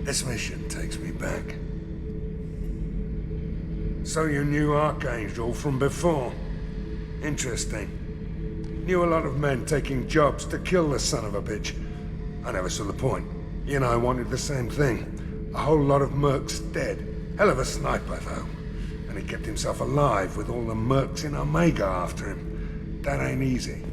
This mission takes me back. So you knew Archangel from before? Interesting. Knew a lot of men taking jobs to kill the son of a bitch. I never saw the point. You and I wanted the same thing. A whole lot of mercs dead. Hell of a sniper, though. And he kept himself alive with all the mercs in Omega after him. That ain't easy.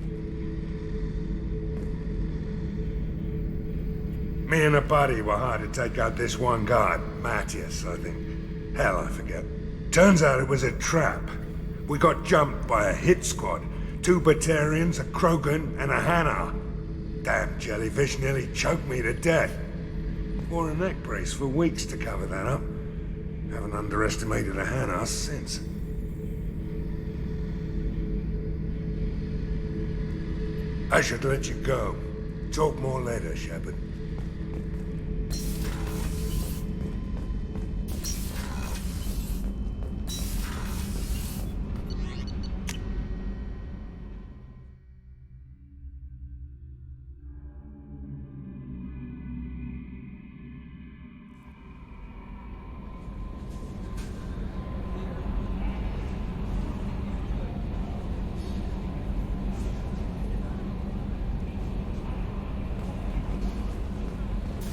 Me and a buddy were hired to take out this one guy, Matthias, I think. Hell, I forget. Turns out it was a trap. We got jumped by a hit squad. 2 Batarians, a Krogan, and a Hanar. Damn jellyfish nearly choked me to death. Wore a neck brace for weeks to cover that up. Haven't underestimated a Hanar since. I should let you go. Talk more later, Shepard.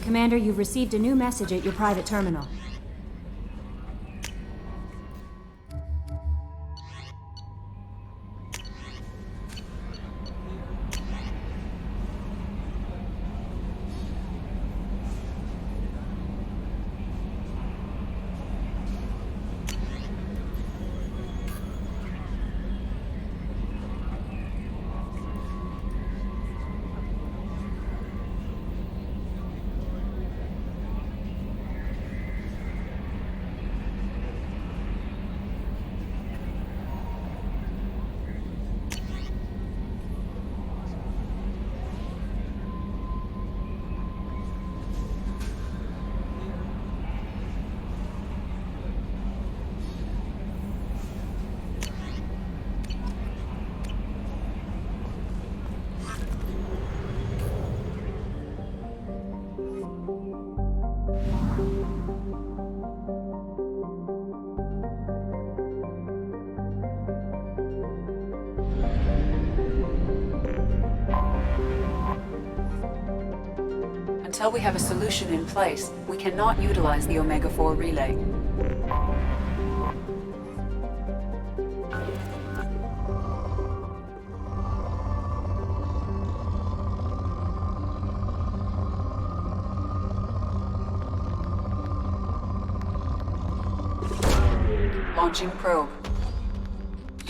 Commander, you've received a new message at your private terminal. Until we have a solution in place, we cannot utilize the Omega-4 relay. Launching probe.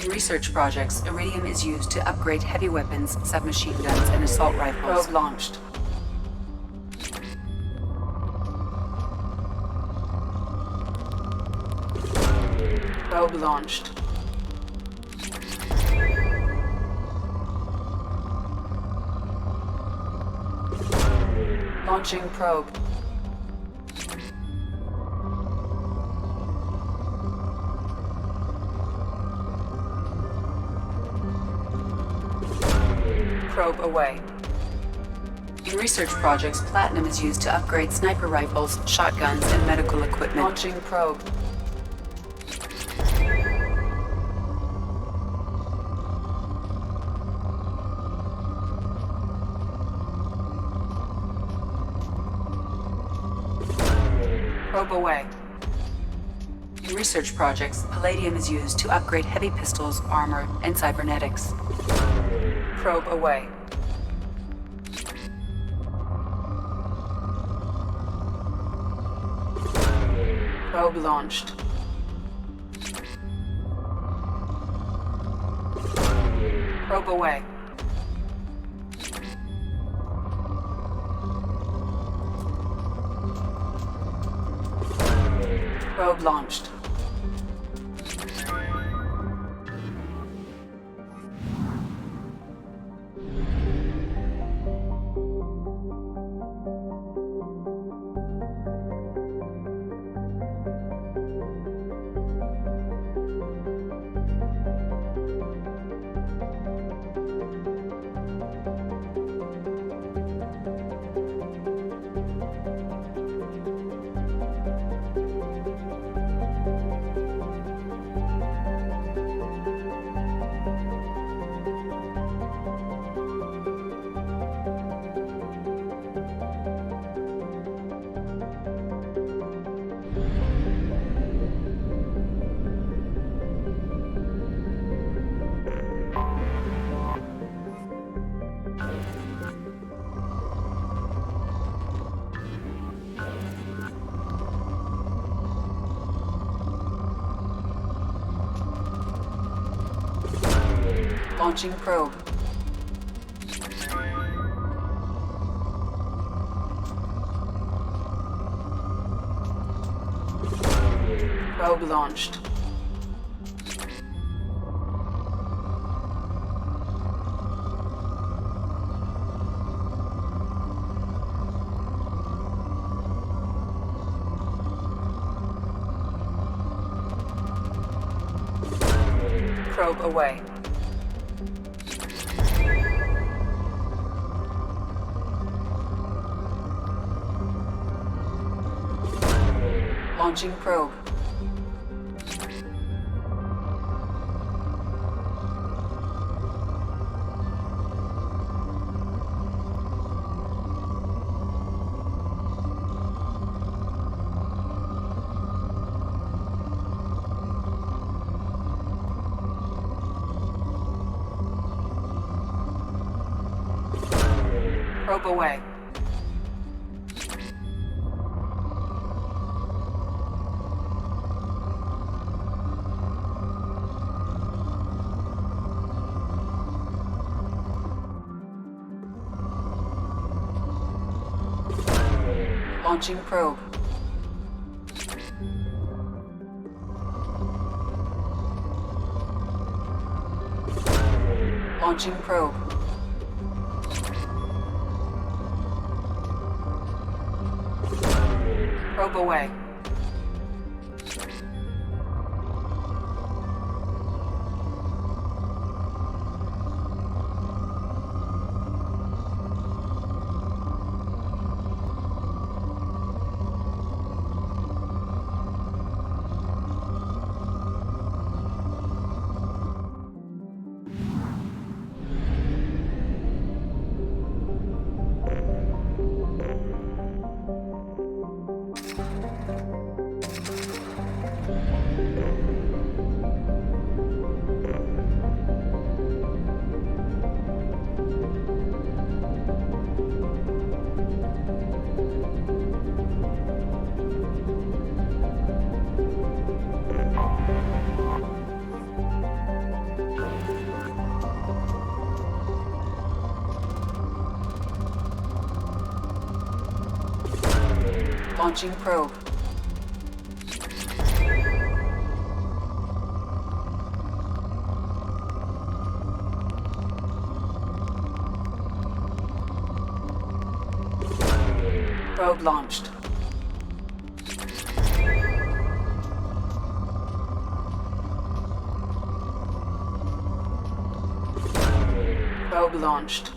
In research projects, Iridium is used to upgrade heavy weapons, submachine guns, and assault rifles. Probe launched. Probe launched. Launching probe. Probe away. In research projects, platinum is used to upgrade sniper rifles, shotguns, and medical equipment. Launching probe. Probe away. In research projects, palladium is used to upgrade heavy pistols, armor, and cybernetics. Probe away. Probe launched. Probe away. Probe launched. Launching probe. Probe launched. Probe away. Launching probe. Probe away. Launching probe. Launching probe. Probe away. Launching probe. Probe launched. Probe launched.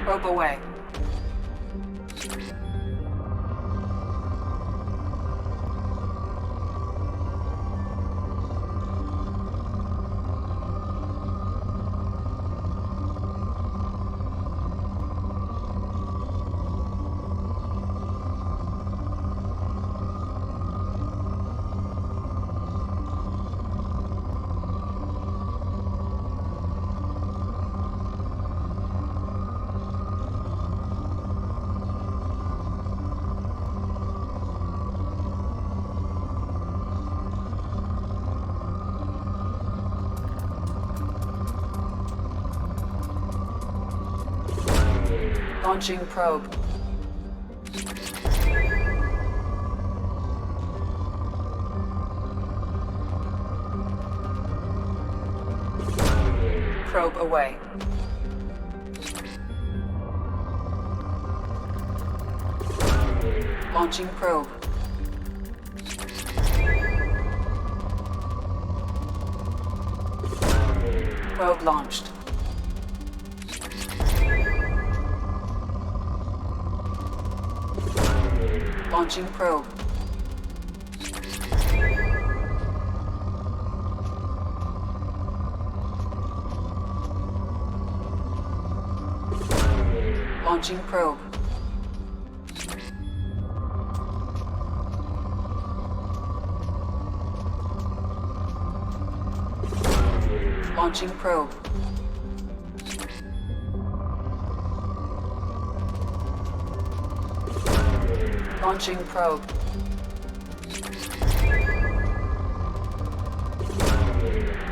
Probe away. Launching probe. Probe away. Launching probe. Probe launched. Launching probe. Launching probe. Launching probe. Launching probe.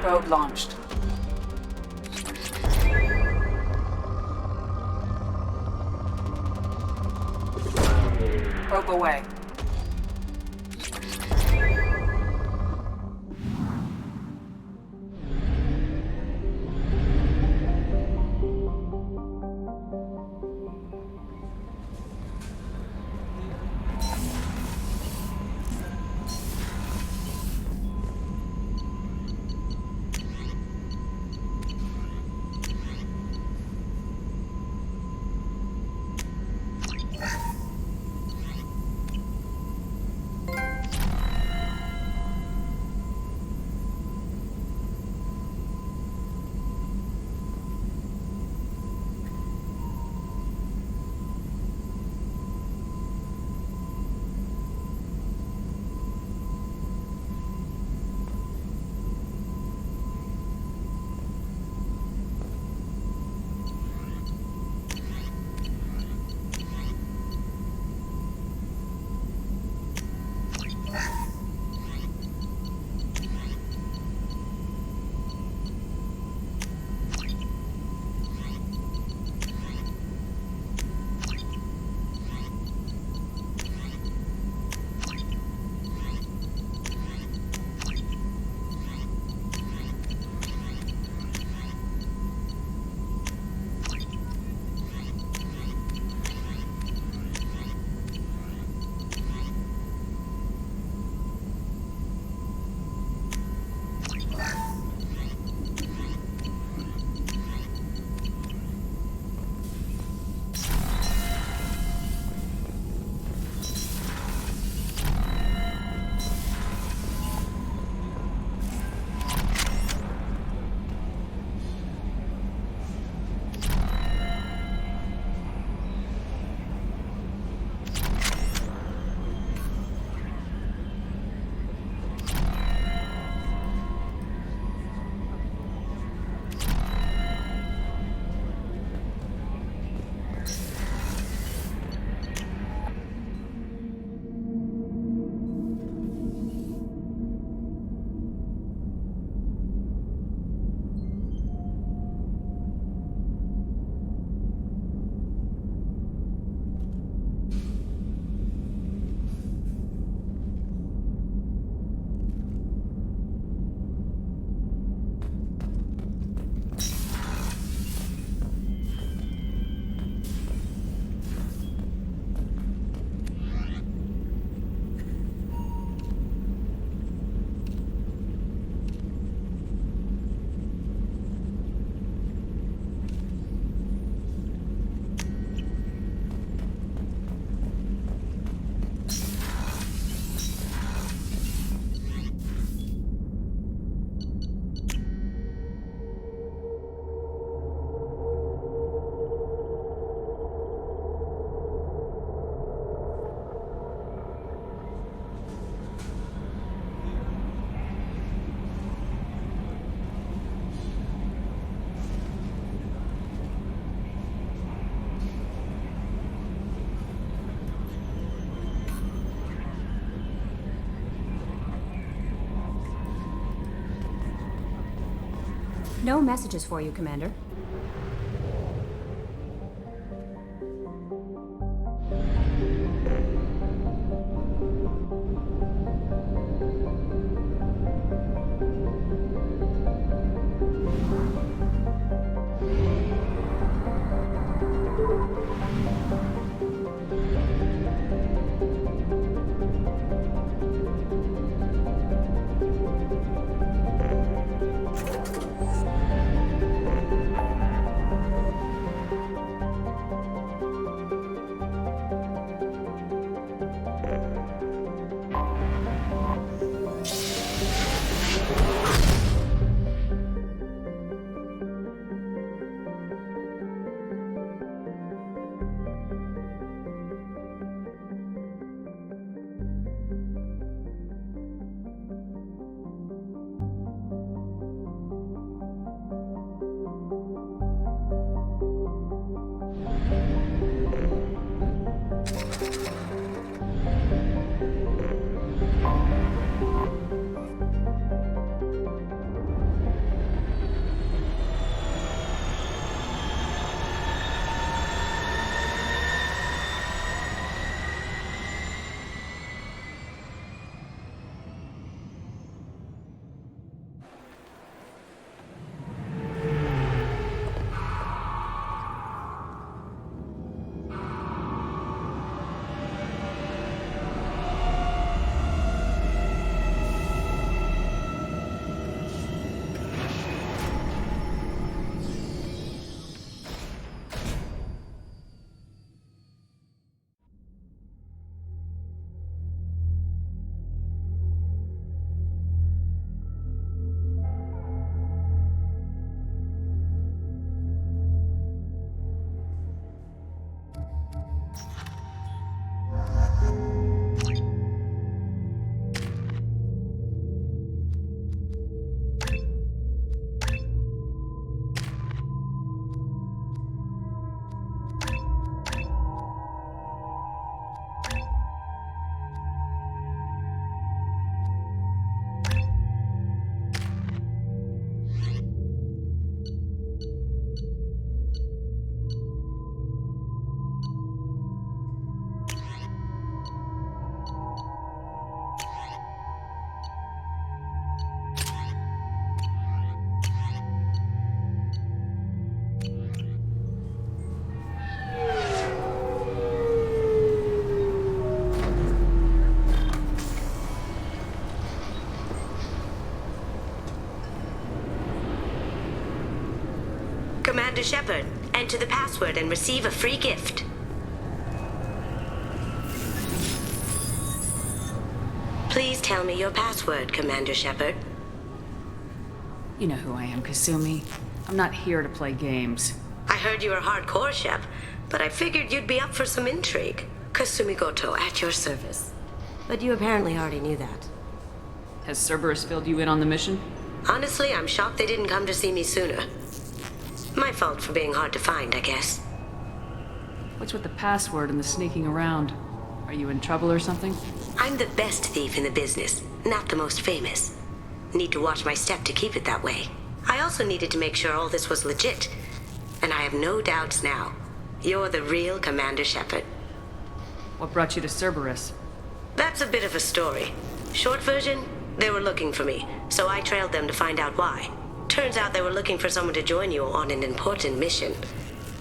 Probe launched. Probe away. No messages for you, Commander. Commander Shepard. Enter the password and receive a free gift. Please tell me your password, Commander Shepard. You know who I am, Kasumi. I'm not here to play games. I heard you were hardcore, Shep, but I figured you'd be up for some intrigue. Kasumi Goto, at your service. But you apparently already knew that. Has Cerberus filled you in on the mission? Honestly, I'm shocked they didn't come to see me sooner. My fault for being hard to find, I guess. What's with the password and the sneaking around? Are you in trouble or something? I'm the best thief in the business, not the most famous. Need to watch my step to keep it that way. I also needed to make sure all this was legit. And I have no doubts now. You're the real Commander Shepard. What brought you to Cerberus? That's a bit of a story. Short version, they were looking for me, so I trailed them to find out why. Turns out they were looking for someone to join you on an important mission,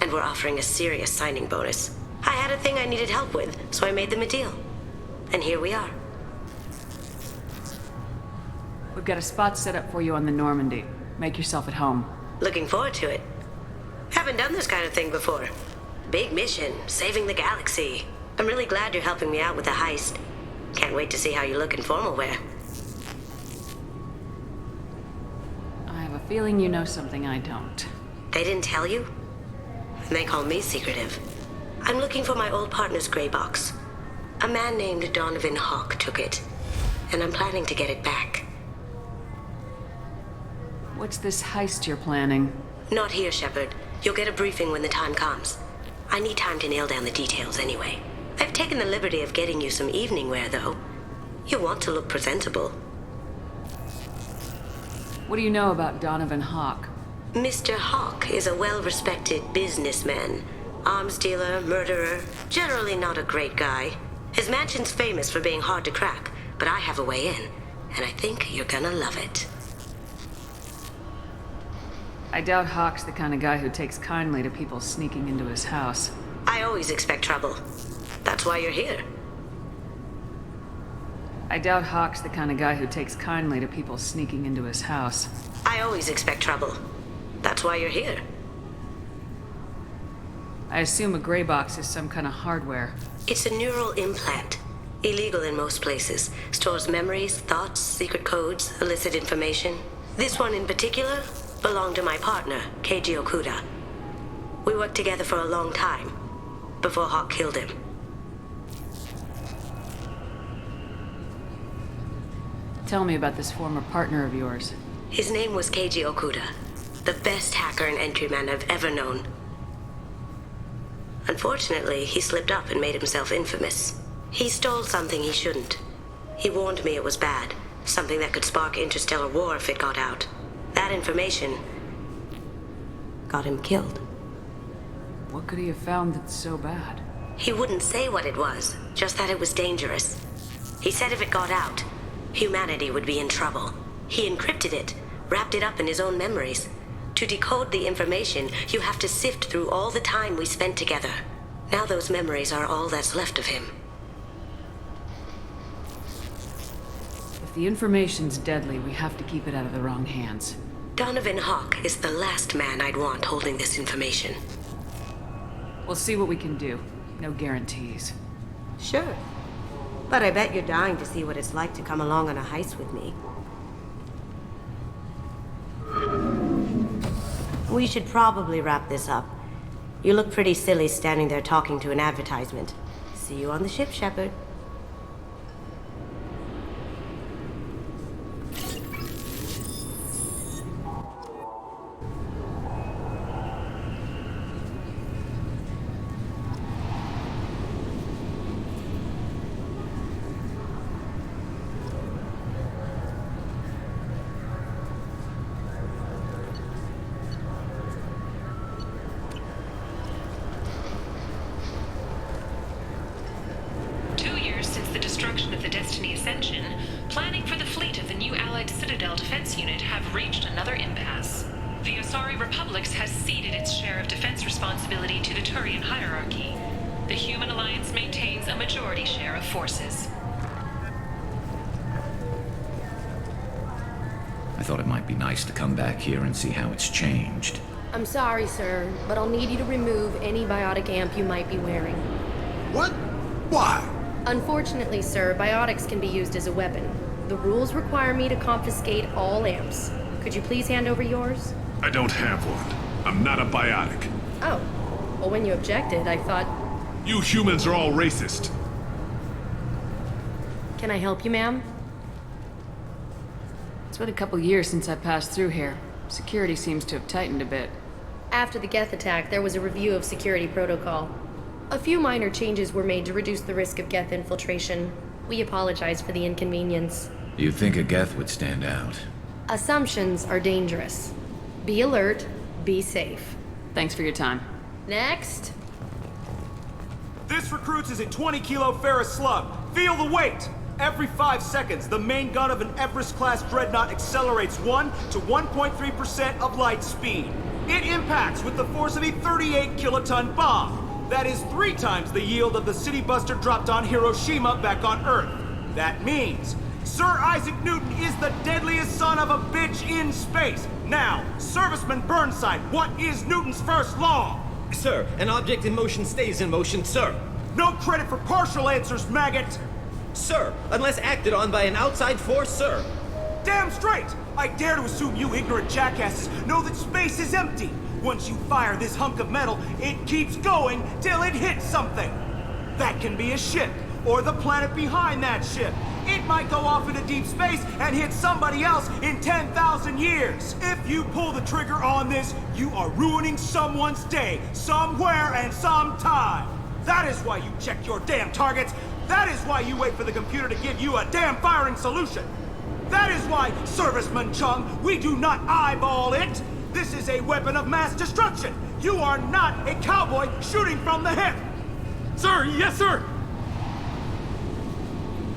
and were offering a serious signing bonus. I had a thing I needed help with, so I made them a deal. And here we are. We've got a spot set up for you on the Normandy. Make yourself at home. Looking forward to it. Haven't done this kind of thing before. Big mission, saving the galaxy. I'm really glad you're helping me out with the heist. Can't wait to see how you look in formal wear. I have a feeling you know something I don't. They didn't tell you? And they call me secretive. I'm looking for my old partner's gray box. A man named Donovan Hawk took it, and I'm planning to get it back. What's this heist you're planning? Not here, Shepard. You'll get a briefing when the time comes. I need time to nail down the details anyway. I've taken the liberty of getting you some evening wear, though. You want to look presentable. What do you know about Donovan Hawk? Mr. Hawk is a well-respected businessman. Arms dealer, murderer, generally not a great guy. His mansion's famous for being hard to crack, but I have a way in, and I think you're gonna love it. I doubt Hawk's the kind of guy who takes kindly to people sneaking into his house. I always expect trouble. That's why you're here. I doubt Hawk's the kind of guy who takes kindly to people sneaking into his house. I always expect trouble. That's why you're here. I assume a gray box is some kind of hardware. It's a neural implant. Illegal in most places. Stores memories, thoughts, secret codes, illicit information. This one in particular belonged to my partner, Keiji Okuda. We worked together for a long time, before Hawk killed him. Tell me about this former partner of yours. His name was Keiji Okuda, the best hacker and entryman I've ever known. Unfortunately, he slipped up and made himself infamous. He stole something he shouldn't. He warned me it was bad, something that could spark interstellar war if it got out. That information got him killed. What could he have found that's so bad? He wouldn't say what it was, just that it was dangerous. He said if it got out, humanity would be in trouble. He encrypted it, wrapped it up in his own memories. To decode the information, you have to sift through all the time we spent together. Now those memories are all that's left of him. If the information's deadly, we have to keep it out of the wrong hands. Donovan Hawk is the last man I'd want holding this information. We'll see what we can do. No guarantees. Sure. But I bet you're dying to see what it's like to come along on a heist with me. We should probably wrap this up. You look pretty silly standing there talking to an advertisement. See you on the ship, Shepard. Planning for the fleet of the new Allied Citadel Defense Unit have reached another impasse. The Asari Republics has ceded its share of defense responsibility to the Turian hierarchy. The Human Alliance maintains a majority share of forces. I thought it might be nice to come back here and see how it's changed. I'm sorry, sir, but I'll need you to remove any biotic amp you might be wearing. What? Why? Unfortunately, sir, biotics can be used as a weapon. The rules require me to confiscate all amps. Could you please hand over yours? I don't have one. I'm not a biotic. Oh. Well, when you objected, I thought... You humans are all racist. Can I help you, ma'am? It's been a couple years since I passed through here. Security seems to have tightened a bit. After the Geth attack, there was a review of security protocol. A few minor changes were made to reduce the risk of Geth infiltration. We apologize for the inconvenience. You'd think a Geth would stand out. Assumptions are dangerous. Be alert, be safe. Thanks for your time. Next. This recruits is a 20-kilo ferrous slug. Feel the weight! Every 5 seconds, the main gun of an Everest-class dreadnought accelerates 1 to 1.3% of light speed. It impacts with the force of a 38-kiloton bomb. That is 3 times the yield of the city buster dropped on Hiroshima back on Earth. That means Sir Isaac Newton is the deadliest son of a bitch in space. Now, Serviceman Burnside, what is Newton's first law? Sir, an object in motion stays in motion, sir. No credit for partial answers, maggot! Sir, unless acted on by an outside force, sir. Damn straight! I dare to assume you ignorant jackasses know that space is empty. Once you fire this hunk of metal, it keeps going till it hits something. That can be a ship, or the planet behind that ship. It might go off into deep space and hit somebody else in 10,000 years. If you pull the trigger on this, you are ruining someone's day, somewhere and sometime. That is why you check your damn targets. That is why you wait for the computer to give you a damn firing solution. That is why, Serviceman Chung, we do not eyeball it. This is a weapon of mass destruction. You are not a cowboy shooting from the hip. Sir, yes, sir!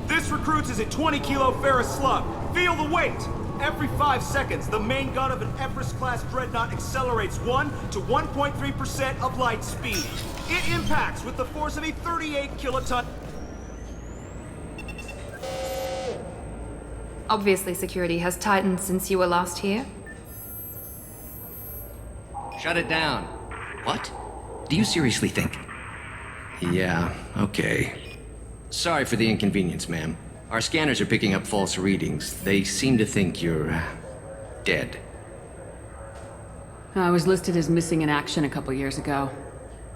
This recruits is a 20-kilo ferrous slug. Feel the weight. Every 5 seconds, the main gun of an Everest-class dreadnought accelerates 1 to 1.3% of light speed. It impacts with the force of a 38-kiloton... Obviously, security has tightened since you were last here. Shut it down. What? Do you seriously think? Yeah, okay. Sorry for the inconvenience, ma'am. Our scanners are picking up false readings. They seem to think you're... dead. I was listed as missing in action a couple years ago.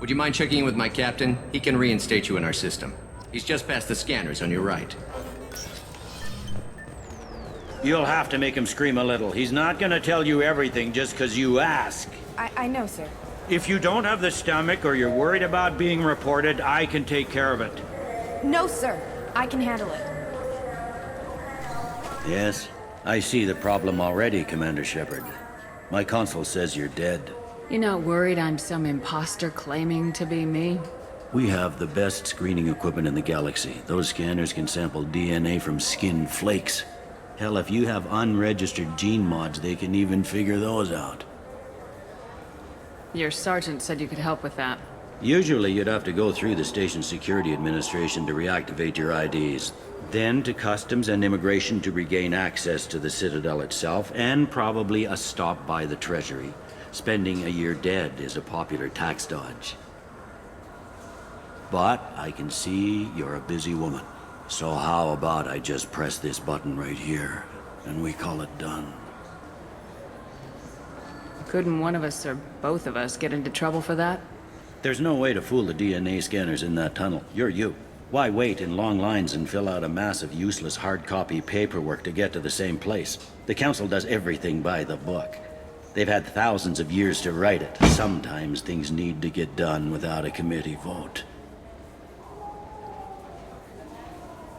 Would you mind checking in with my captain? He can reinstate you in our system. He's just past the scanners on your right. You'll have to make him scream a little. He's not gonna tell you everything just because you ask. I know, sir. If you don't have the stomach or you're worried about being reported, I can take care of it. No, sir. I can handle it. Yes, I see the problem already, Commander Shepard. My console says you're dead. You're not worried I'm some imposter claiming to be me? We have the best screening equipment in the galaxy. Those scanners can sample DNA from skin flakes. Hell, if you have unregistered gene mods, they can even figure those out. Your sergeant said you could help with that. Usually you'd have to go through the station security administration to reactivate your IDs. Then to customs and immigration to regain access to the Citadel itself, and probably a stop by the Treasury. Spending a year dead is a popular tax dodge. But I can see you're a busy woman. So how about I just press this button right here, and we call it done? Couldn't one of us or both of us get into trouble for that? There's no way to fool the DNA scanners in that tunnel. You're you. Why wait in long lines and fill out a massive useless hard copy paperwork to get to the same place? The Council does everything by the book. They've had thousands of years to write it. Sometimes things need to get done without a committee vote.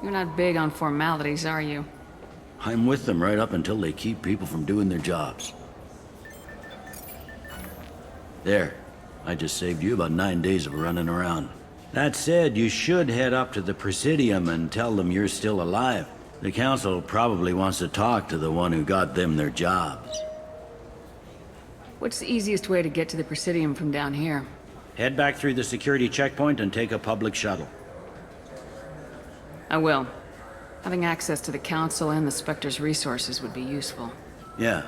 You're not big on formalities, are you? I'm with them right up until they keep people from doing their jobs. There. I just saved you about 9 days of running around. That said, you should head up to the Presidium and tell them you're still alive. The Council probably wants to talk to the one who got them their jobs. What's the easiest way to get to the Presidium from down here? Head back through the security checkpoint and take a public shuttle. I will. Having access to the Council and the Spectre's resources would be useful. Yeah.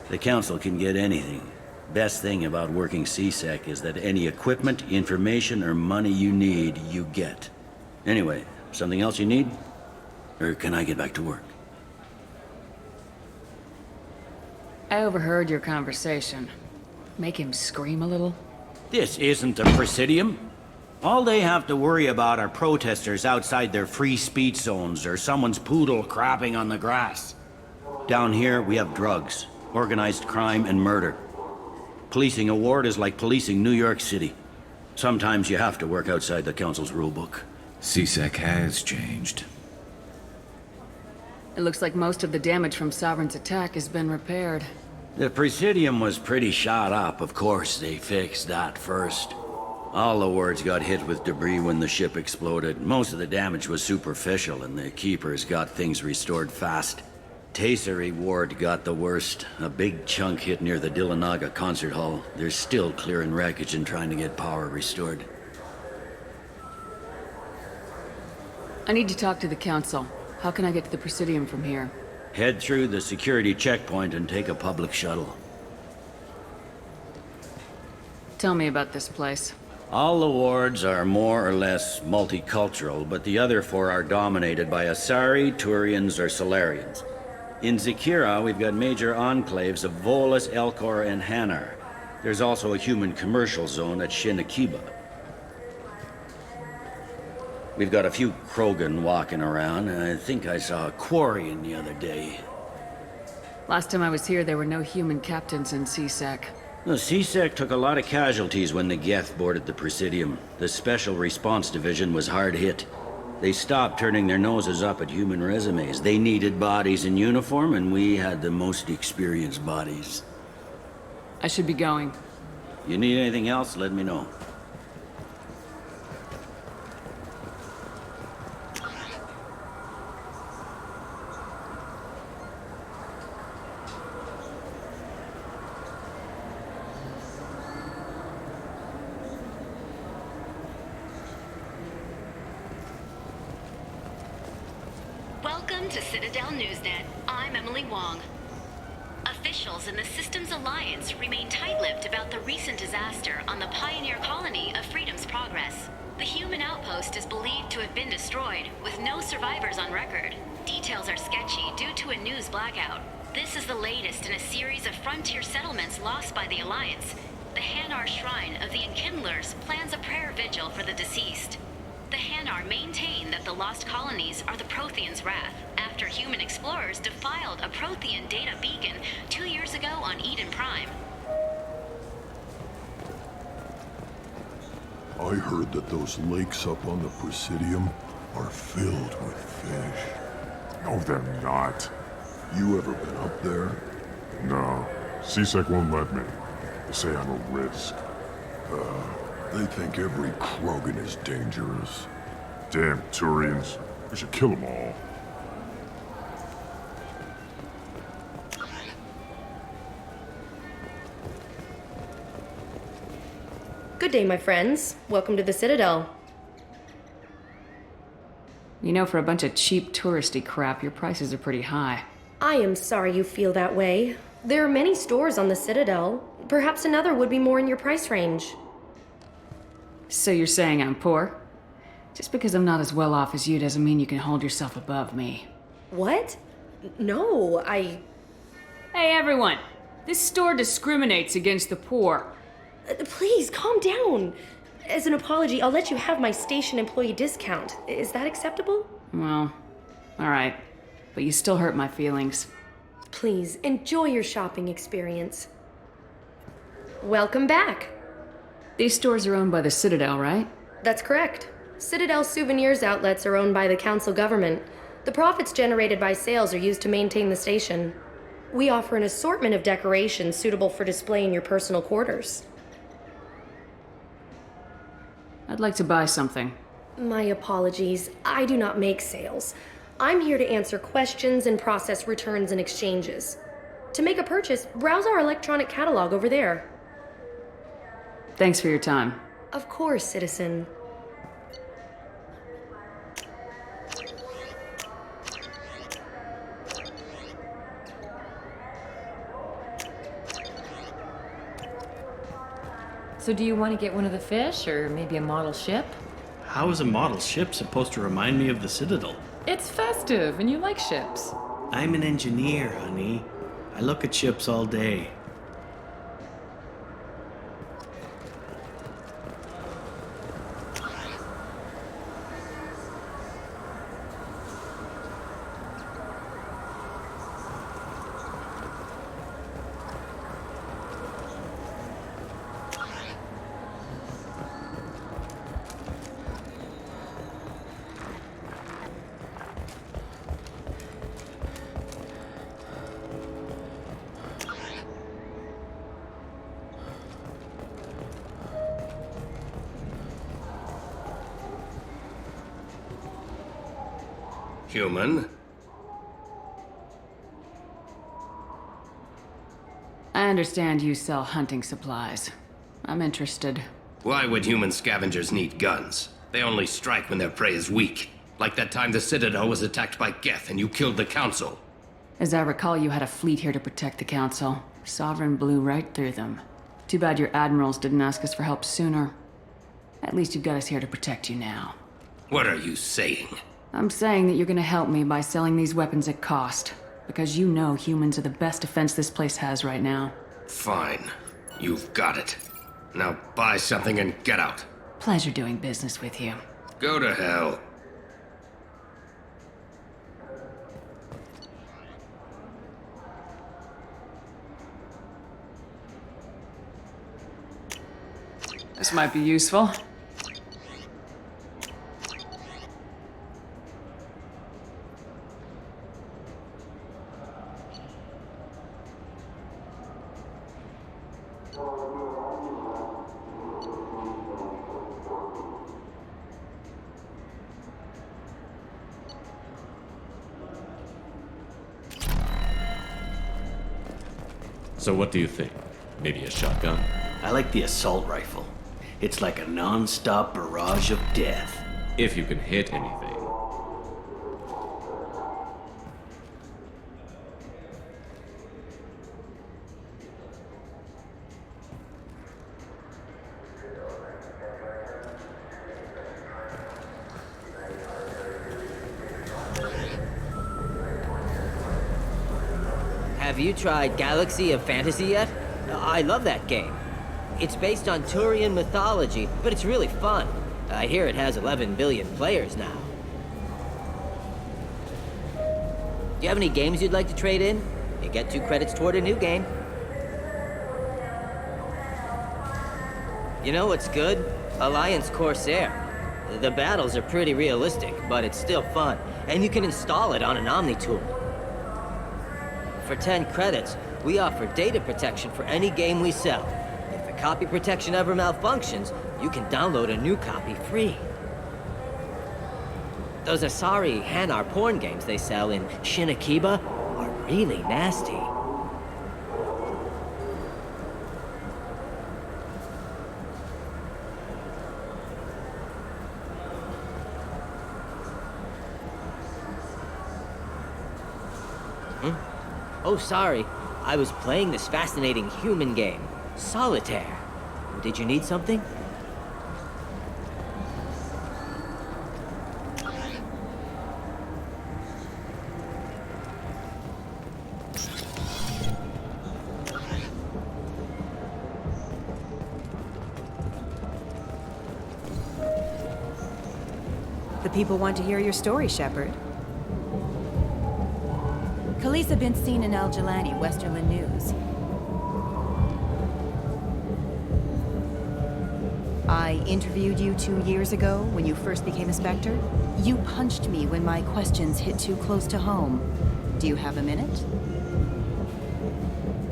The Council can get anything. Best thing about working CSEC is that any equipment, information, or money you need, you get. Anyway, something else you need? Or can I get back to work? I overheard your conversation. Make him scream a little? This isn't the Presidium. All they have to worry about are protesters outside their free speech zones or someone's poodle crapping on the grass. Down here, we have drugs, organized crime, and murder. Policing a ward is like policing New York City. Sometimes you have to work outside the Council's rulebook. CSEC has changed. It looks like most of the damage from Sovereign's attack has been repaired. The Presidium was pretty shot up. Of course, they fixed that first. All the wards got hit with debris when the ship exploded. Most of the damage was superficial, and the Keepers got things restored fast. Tasery Ward got the worst. A big chunk hit near the Dillanaga concert hall. They're still clearing wreckage and trying to get power restored. I need to talk to the Council. How can I get to the Presidium from here? Head through the security checkpoint and take a public shuttle. Tell me about this place. All the wards are more or less multicultural, but the other four are dominated by Asari, Turians, or Solarians. In Zakira, we've got major enclaves of Volus, Elcor, and Hanar. There's also a human commercial zone at Shinakiba. We've got a few Krogan walking around, and I think I saw a Quarian the other day. Last time I was here, there were no human captains in CSEC. The CSEC took a lot of casualties when the Geth boarded the Presidium. The Special Response Division was hard hit. They stopped turning their noses up at human resumes. They needed bodies in uniform, and we had the most experienced bodies. I should be going. You need anything else, let me know. Welcome to Citadel Newsnet. I'm Emily Wong. Officials in the Systems Alliance remain tight-lipped about the recent disaster on the pioneer colony of Freedom's Progress. The human outpost is believed to have been destroyed, with no survivors on record. Details are sketchy due to a news blackout. This is the latest in a series of frontier settlements lost by the Alliance. The Hanar Shrine of the Enkindlers plans a prayer vigil for the deceased. The Hanar maintain that the lost colonies are the Protheans' wrath, after human explorers defiled a Prothean data beacon 2 years ago on Eden Prime. I heard that those lakes up on the Presidium are filled with fish. No, they're not. You ever been up there? No. CSEC won't let me. They say I'm a risk. They think every Krogan is dangerous. Damn Turians. We should kill them all. Good day, my friends. Welcome to the Citadel. You know, for a bunch of cheap touristy crap, your prices are pretty high. I am sorry you feel that way. There are many stores on the Citadel. Perhaps another would be more in your price range. So you're saying I'm poor? Just because I'm not as well off as you doesn't mean you can hold yourself above me. What? No, Hey, everyone! This store discriminates against the poor. Please, calm down. As an apology, I'll let you have my station employee discount. Is that acceptable? Well, alright. But you still hurt my feelings. Please, enjoy your shopping experience. Welcome back. These stores are owned by the Citadel, right? That's correct. Citadel Souvenirs outlets are owned by the Council government. The profits generated by sales are used to maintain the station. We offer an assortment of decorations suitable for display in your personal quarters. I'd like to buy something. My apologies. I do not make sales. I'm here to answer questions and process returns and exchanges. To make a purchase, browse our electronic catalog over there. Thanks for your time. Of course, citizen. So do you want to get one of the fish, or maybe a model ship? How is a model ship supposed to remind me of the Citadel? It's festive, and you like ships. I'm an engineer, honey. I look at ships all day. Human? I understand you sell hunting supplies. I'm interested. Why would human scavengers need guns? They only strike when their prey is weak. Like that time the Citadel was attacked by Geth and you killed the Council. As I recall, you had a fleet here to protect the Council. Sovereign blew right through them. Too bad your admirals didn't ask us for help sooner. At least you've got us here to protect you now. What are you saying? I'm saying that you're gonna help me by selling these weapons at cost. Because you know humans are the best defense this place has right now. Fine. You've got it. Now buy something and get out. Pleasure doing business with you. Go to hell. This might be useful. So what do you think? Maybe a shotgun? I like the assault rifle. It's like a non-stop barrage of death. If you can hit anything. Have you tried Galaxy of Fantasy yet? I love that game. It's based on Turian mythology, but it's really fun. I hear it has 11 billion players now. Do you have any games you'd like to trade in? You get 2 credits toward a new game. You know what's good? Alliance Corsair. The battles are pretty realistic, but it's still fun, and you can install it on an Omni tool. For 10 credits, we offer data protection for any game we sell. If the copy protection ever malfunctions, you can download a new copy free. Those Asari Hanar porn games they sell in Shinakiba are really nasty. Oh, sorry. I was playing this fascinating human game, Solitaire. Did you need something? The people want to hear your story, Shepard. Khaleesa been seen in El Jelani, Westerland News. I interviewed you 2 years ago when you first became a Spectre. You punched me when my questions hit too close to home. Do you have a minute?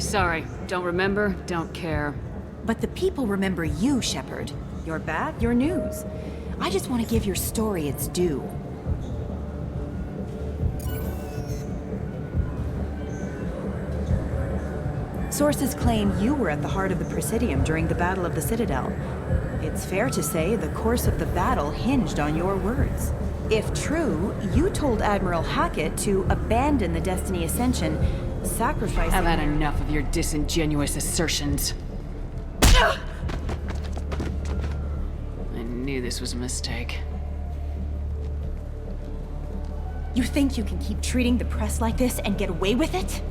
Sorry, don't remember, don't care. But the people remember you, Shepard. You're back, your news. I just want to give your story its due. Sources claim you were at the heart of the Presidium during the Battle of the Citadel. It's fair to say the course of the battle hinged on your words. If true, you told Admiral Hackett to abandon the Destiny Ascension, sacrificing... I've had enough of your disingenuous assertions. this was a mistake. You think you can keep treating the press like this and get away with it?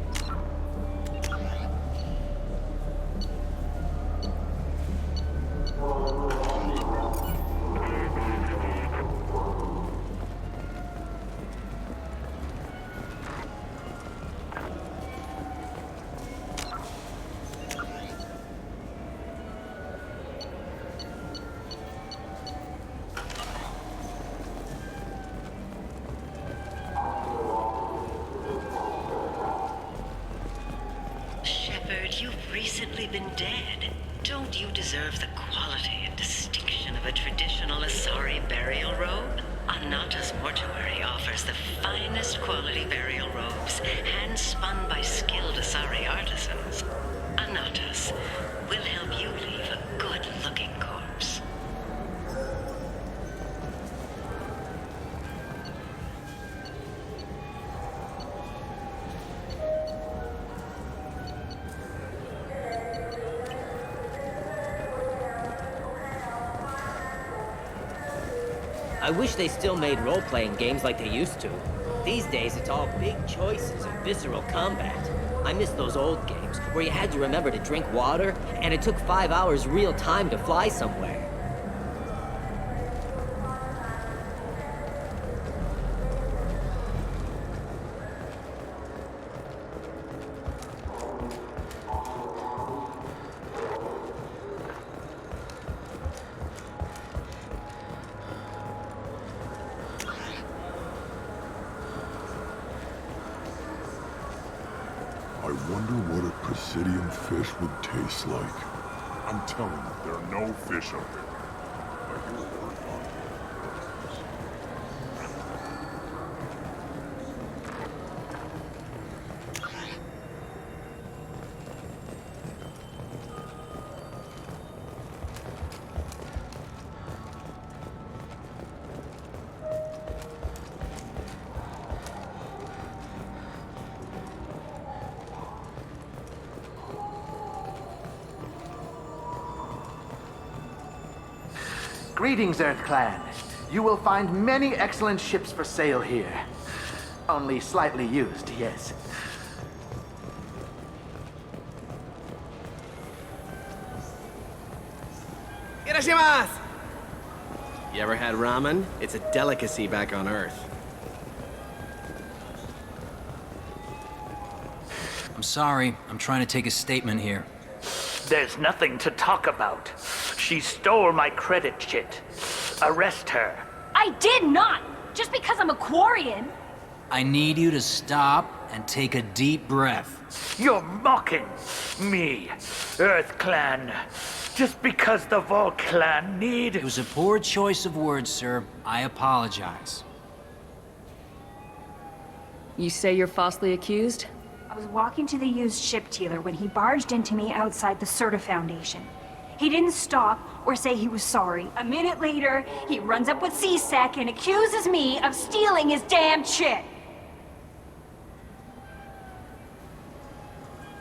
You've recently been dead. Don't you deserve the quality and distinction of a traditional Asari burial robe? Anata's mortuary offers the finest quality burial robes, hand-spun by skilled Asari artisans. Anata's will help you leave a good-looking corpse. I wish they still made role-playing games like they used to. These days, it's all big choices and visceral combat. I miss those old games, where you had to remember to drink water, and it took 5 hours real time to fly somewhere. I wonder what a Presidium fish would taste like. I'm telling you, there are no fish up there. Like your word on it. Greetings, Earth Clan. You will find many excellent ships for sale here. Only slightly used, yes. Irashimasu! You ever had ramen? It's a delicacy back on Earth. I'm sorry. I'm trying to take a statement here. There's nothing to talk about. She stole my credit chit. Arrest her. I did not! Just because I'm a Quarian! I need you to stop and take a deep breath. You're mocking me, Earth Clan. Just because the Vol Clan need... It was a poor choice of words, sir. I apologize. You say you're falsely accused? I was walking to the used ship dealer when he barged into me outside the Serta Foundation. He didn't stop or say he was sorry. A minute later, he runs up with C-Sec and accuses me of stealing his damn chit.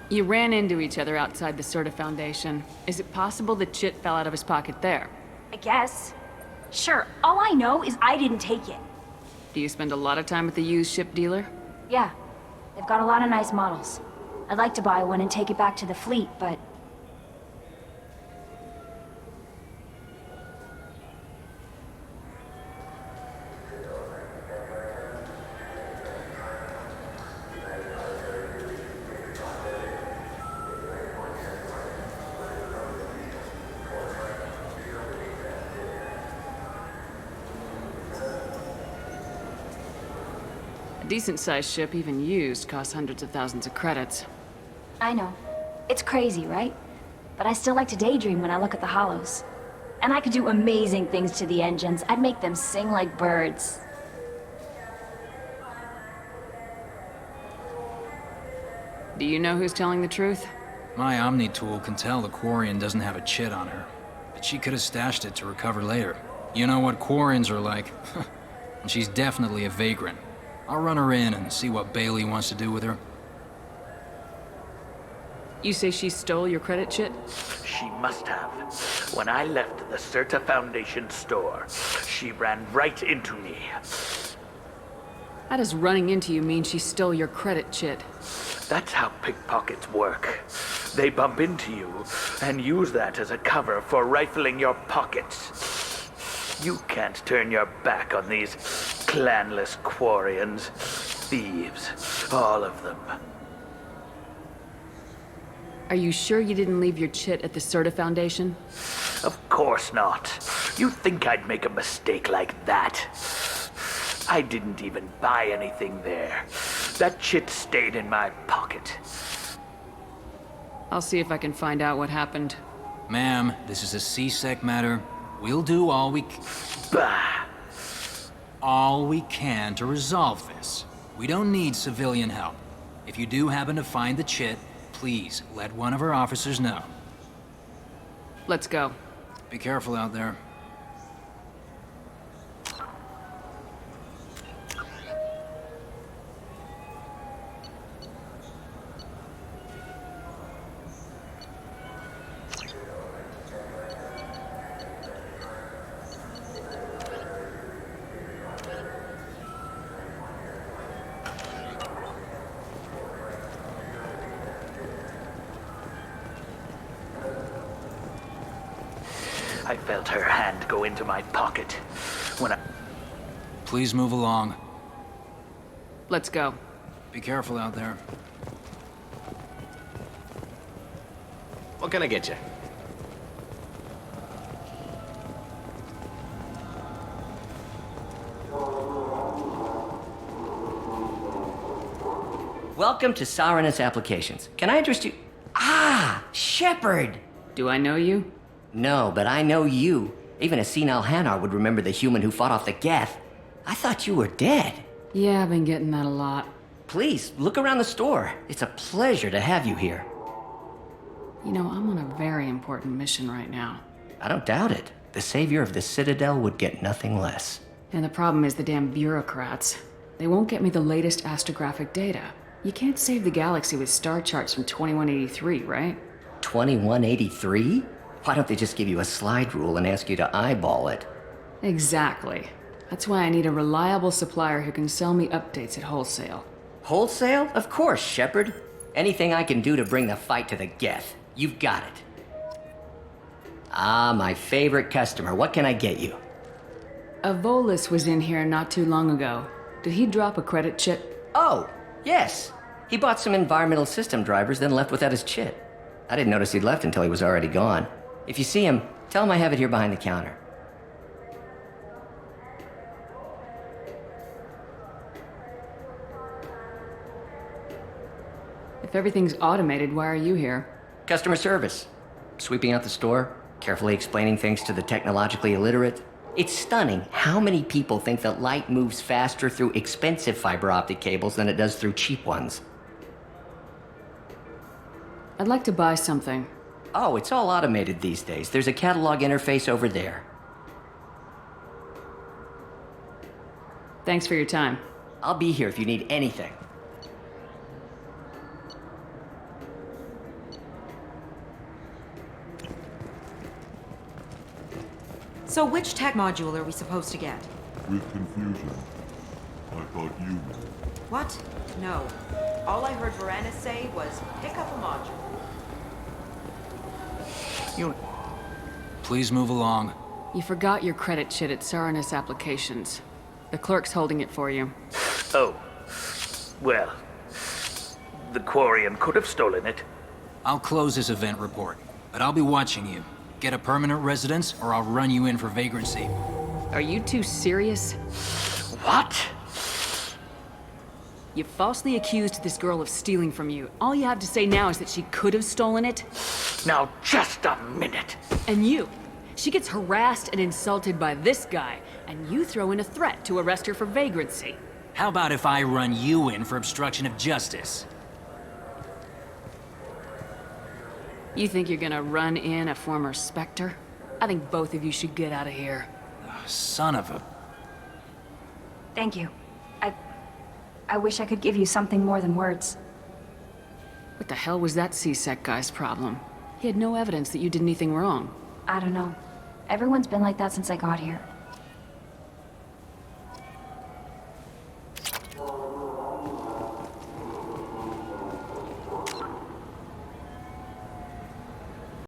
You ran into each other outside the Serta Foundation. Is it possible the chit fell out of his pocket there? I guess. Sure, all I know is I didn't take it. Do you spend a lot of time at the used ship dealer? Yeah, they've got a lot of nice models. I'd like to buy one and take it back to the fleet, but... A decent-sized ship, even used, costs hundreds of thousands of credits. I know. It's crazy, right? But I still like to daydream when I look at the hollows. And I could do amazing things to the engines. I'd make them sing like birds. Do you know who's telling the truth? My Omni tool can tell the Quarian doesn't have a chit on her, but she could have stashed it to recover later. You know what Quarians are like. And she's definitely a vagrant. I'll run her in and see what Bailey wants to do with her. You say she stole your credit chit? She must have. When I left the Certa Foundation store, she ran right into me. How does running into you mean she stole your credit chit? That's how pickpockets work. They bump into you and use that as a cover for rifling your pockets. You can't turn your back on these clanless Quarians. Thieves, all of them. Are you sure you didn't leave your chit at the Certa Foundation? Of course not. You think I'd make a mistake like that? I didn't even buy anything there. That chit stayed in my pocket. I'll see if I can find out what happened. Ma'am, this is a C-Sec matter. We'll do all we can to resolve this. We don't need civilian help. If you do happen to find the chit, please let one of our officers know. Let's go. Be careful out there. I felt her hand go into my pocket when I... Please move along. Let's go. Be careful out there. What can I get you? Welcome to Saranus Applications. Can I interest you? Ah, Shepard! Do I know you? No, but I know you. Even a senile Hanar would remember the human who fought off the Geth. I thought you were dead. Yeah, I've been getting that a lot. Please, look around the store. It's a pleasure to have you here. You know, I'm on a very important mission right now. I don't doubt it. The savior of the Citadel would get nothing less. And the problem is the damn bureaucrats. They won't get me the latest astrographic data. You can't save the galaxy with star charts from 2183, right? 2183? Why don't they just give you a slide rule and ask you to eyeball it? Exactly. That's why I need a reliable supplier who can sell me updates at wholesale. Wholesale? Of course, Shepard. Anything I can do to bring the fight to the Geth. You've got it. Ah, my favorite customer. What can I get you? A Volus was in here not too long ago. Did he drop a credit chit? Oh, yes. He bought some environmental system drivers, then left without his chit. I didn't notice he'd left until he was already gone. If you see him, tell him I have it here behind the counter. If everything's automated, why are you here? Customer service. Sweeping out the store, carefully explaining things to the technologically illiterate. It's stunning how many people think that light moves faster through expensive fiber optic cables than it does through cheap ones. I'd like to buy something. Oh, it's all automated these days. There's a catalog interface over there. Thanks for your time. I'll be here if you need anything. So which tech module are we supposed to get? With confusion. I thought you knew. What? No. All I heard Varanus say was, pick up a module. Please move along. You forgot your credit chit at Saranus Applications. The clerk's holding it for you. Oh. Well. The Quarian could have stolen it. I'll close this event report, but I'll be watching you. Get a permanent residence, or I'll run you in for vagrancy. Are you two serious? What? You falsely accused this girl of stealing from you. All you have to say now is that she could have stolen it? Now, just a minute. And you. She gets harassed and insulted by this guy, and you throw in a threat to arrest her for vagrancy. How about if I run you in for obstruction of justice? You think you're gonna run in a former Spectre? I think both of you should get out of here. Son of a... Thank you. I wish I could give you something more than words. What the hell was that C-Sec guy's problem? He had no evidence that you did anything wrong. I don't know. Everyone's been like that since I got here.